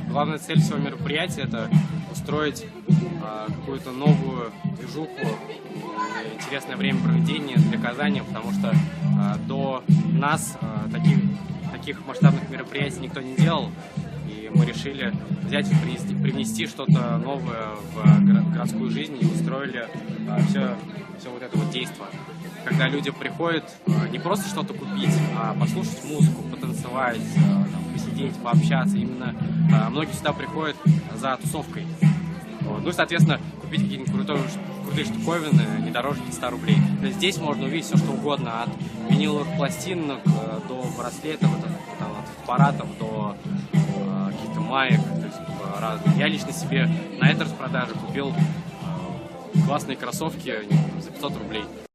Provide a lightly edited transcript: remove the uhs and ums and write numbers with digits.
Главная цель всего мероприятия – это устроить какую-то новую движуху, интересное времяпроведение для казани, потому что до нас таких масштабных мероприятий никто не делал, и мы решили взять и привнести что-то новое в городскую жизнь и устроили все вот это вот действо. Когда люди приходят не просто что-то купить, а послушать музыку, потанцевать, посидеть, пообщаться. Именно многие сюда приходят за тусовкой. Вот. Ну и, соответственно, купить какие-нибудь крутые штуковины не дороже 100 рублей. Здесь можно увидеть все, что угодно, от виниловых пластинок до браслетов, от аппаратов до каких-то маек, то есть разных. Я лично себе на этой распродаже купил классные кроссовки за 500 рублей.